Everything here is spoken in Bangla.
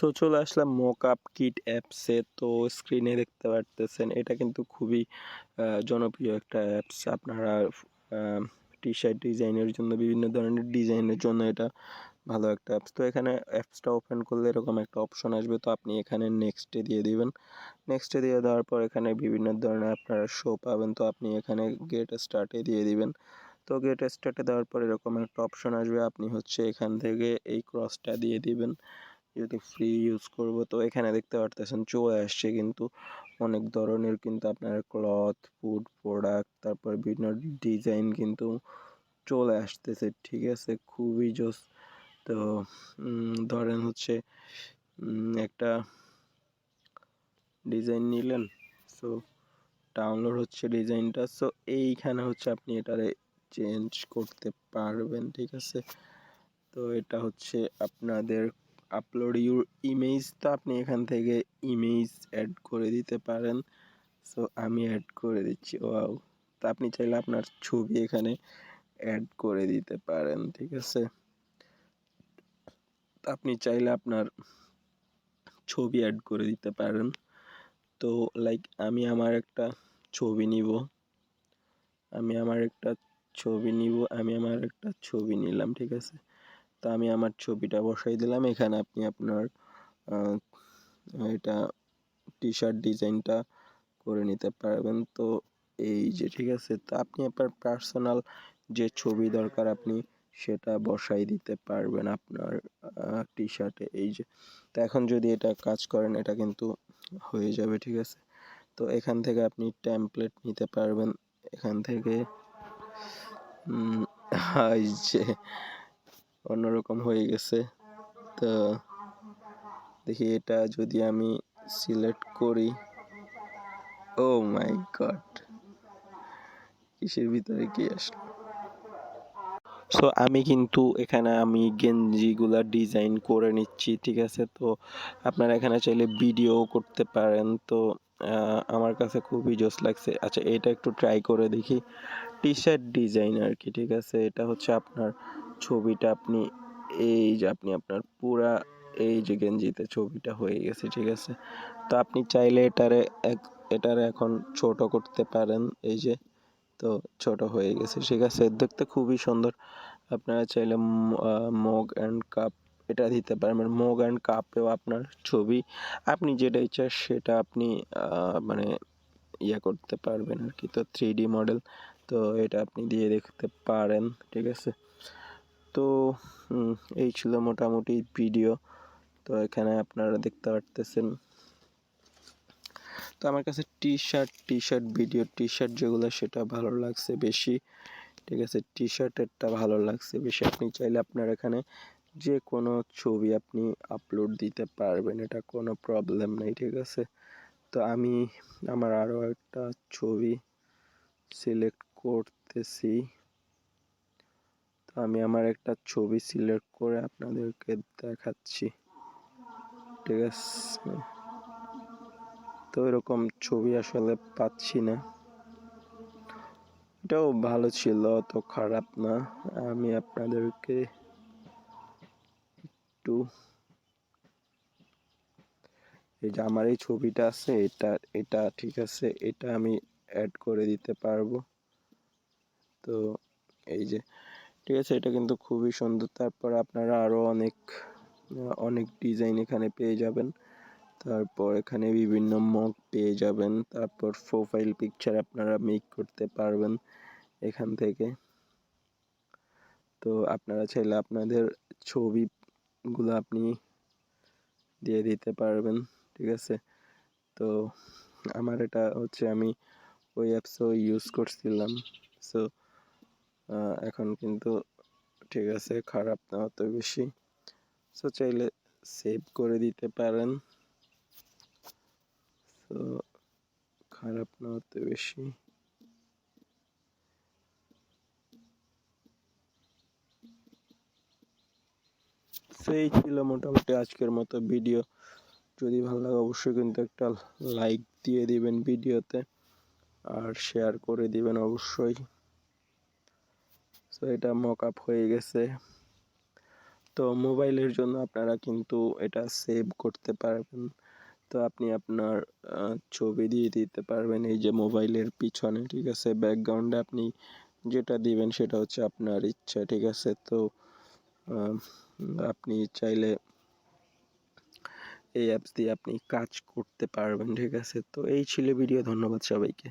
সো চলে আসলাম মকআপ কিট অ্যাপসে। তো স্ক্রিনে দেখতে পারতেছেন এটা কিন্তু খুবই জনপ্রিয় একটা অ্যাপস। আপনারা টি শার্ট ডিজাইনের জন্য, বিভিন্ন ধরনের ডিজাইনের জন্য এটা ভালো একটা অ্যাপস। তো এখানে অ্যাপসটা ওপেন করলে এরকম একটা অপশন আসবে, তো আপনি এখানে নেক্সটে দিয়ে দিবেন। নেক্সটে দিয়ে দেওয়ার পর এখানে বিভিন্ন ধরনের আপনারা শো পাবেন, তো আপনি এখানে গেট স্টার্টে দিয়ে দিবেন। তো গেট স্টার্টে দেওয়ার পর এরকম একটা অপশন আসবে, আপনি হচ্ছে এখান থেকে এই ক্রসটা দিয়ে দিবেন। যেহেতু ফ্রি ইউজ করব, তো এখানে দেখতে পারতেছেন চলে আসছে কিন্তু অনেক ধরনের কিন্তু আপনার ক্লথ, ফুড প্রোডাক্ট, তারপর বিভিন্ন ডিজাইন কিন্তু চলে আসতেছে। ঠিক আছে, খুবই জোস। তো ধরেন হচ্ছে একটা ডিজাইন নিলেন, সো ডাউনলোড হচ্ছে ডিজাইনটা, সো এইখানে হচ্ছে আপনি এটারে চেঞ্জ করতে পারবেন। ঠিক আছে, তো এটা হচ্ছে আপনাদের আপলোড ইউর ইমেজ, তো আপনি এখান থেকে ইমেজ অ্যাড করে দিতে পারেন। সো আমি অ্যাড করে দিচ্ছি। ওয়াও, তো আপনি চাইলে আপনার ছবি এখানে অ্যাড করে দিতে পারেন। ঠিক আছে, আপনি চাইলে আপনার ছবি অ্যাড করে দিতে পারেন। তো লাইক আমি আমার একটা ছবি নিব, আমি আমার একটা ছবি নিলাম। ঠিক আছে, তো আমি আমার ছবিটা বসাই দিলাম এখানে। আপনি আপনার এটা টি শার্ট ডিজাইনটা করে নিতে পারবেন। তো এই যে, ঠিক আছে, তো আপনি আপনার পার্সোনাল যে ছবি দরকার আপনি সেটা বসাই দিতে পারবেন আপনার টি শার্টে। এই যে, তো এখন যদি এটা কাজ করেন এটা কিন্তু হয়ে যাবে। ঠিক আছে, তো এখান থেকে আপনি টেমপ্লেট নিতে পারবেন এখান থেকে। এই যে অন্যরকম হয়ে গেছে। তো দেখি এটা যদি আমি সিলেক্ট করি, ও মাই গড, কিসের ভিতরে কি আসলো। সো আমি কিন্তু এখানে আমি গেঞ্জিগুলা ডিজাইন করে নিচ্ছি। ঠিক আছে, তো আপনারা এখানে চাইলে ভিডিও করতে পারেন। তো আমার কাছে খুবই জোস লাগছে। আচ্ছা, এটা একটু ট্রাই করে দেখি। টি শার্ট ডিজাইন আর কি। ঠিক আছে, এটা হচ্ছে আপনার ছবিটা আপনি এই যে আপনি আপনার পুরা এই যে গেঞ্জিতে ছবিটা হয়ে গেছে। ঠিক আছে, তো আপনি চাইলে এটারে এখন ছোট করতে পারেন। এই যে, তো ছোট হয়ে গেছে। ঠিক আছে, দেখতে খুবই সুন্দর। আপনারা চাইলে মগ অ্যান্ড কাপ এটা দিতে পারেন। মগ অ্যান্ড কাপেও আপনার ছবি আপনি যেটা ইচ্ছা সেটা আপনি মানে করতে পারবেন আর কি। তো 3D মডেল, তো এটা আপনি দিয়ে দেখতে পারেন। ঠিক আছে, তো এই ছিল মোটামুটি ভিডিও। তো এখানে আপনারা দেখতে পারতেছেন, তো আমার কাছে টি শার্ট যেগুলো সেটা ভালো লাগছে বেশি। ঠিক আছে, টি শার্টেরটা ভালো লাগছে বেশি। আপনি চাইলে আপনার এখানে যে কোনো ছবি আপনি আপলোড দিতে পারবেন, এটা কোনো প্রবলেম নেই। ঠিক আছে, তো আমি আমার আরও একটা ছবি সিলেক্ট করতেছি। তো আমি আমার একটা ছবি সিলেক্ট করে আপনাদেরকে দেখাচ্ছি। ঠিক আছে, তো এরকম ছবি আসলে পাচ্ছি না। এটাও ভালো ছিল, তো খারাপ না। আমি আপনাদেরকে একটু, এই যে আমার এই ছবিটা আছে, এটা ঠিক আছে, এটা আমি অ্যাড করে দিতে পারবো। তো এই যে, ঠিক আছে, এটা কিন্তু খুবই সুন্দর। তারপর আপনারা আরো অনেক অনেক ডিজাইন এখানে পেয়ে যাবেন। তারপর এখানে বিভিন্ন মগ পেয়ে যাবেন। তারপর প্রোফাইল পিকচার আপনারা মেক করতে পারবেন এখান থেকে। তো আপনারা চাইলে আপনাদের ছবিগুলো আপনি দিয়ে দিতে পারবেন। ঠিক আছে, তো আমার এটা হচ্ছে আমি ওই অ্যাপসও ইউজ করছিলাম। সো এখন কিন্তু ঠিক আছে, খারাপ না অত বেশি। সো চাইলে সেভ করে দিতে পারেন। সো খারাপ না অত বেশি। সো এই ছিল মোটামুটি আজকের মতো ভিডিও। যদি ভালো লাগে অবশ্যই কিন্তু একটা লাইক দিয়ে দিবেন ভিডিওতে, আর শেয়ার করে দিবেন অবশ্যই। সো এটা মক আপ হয়ে গেছে। তো মোবাইলের জন্য আপনারা কিন্তু এটা সেভ করতে পারবেন। তো আপনি আপনার ছবি দিয়ে দিতে পারবেন এই যে মোবাইলের পিছনে, ঠিক আছে? ব্যাকগ্রাউন্ডে আপনি যেটা দিবেন সেটা হচ্ছে আপনার ইচ্ছা, ঠিক আছে? তো আপনি চাইলে এই অ্যাপস দিয়ে আপনি কাজ করতে পারবেন, ঠিক আছে? তো এই ছিল ভিডিও। ধন্যবাদ সবাইকে।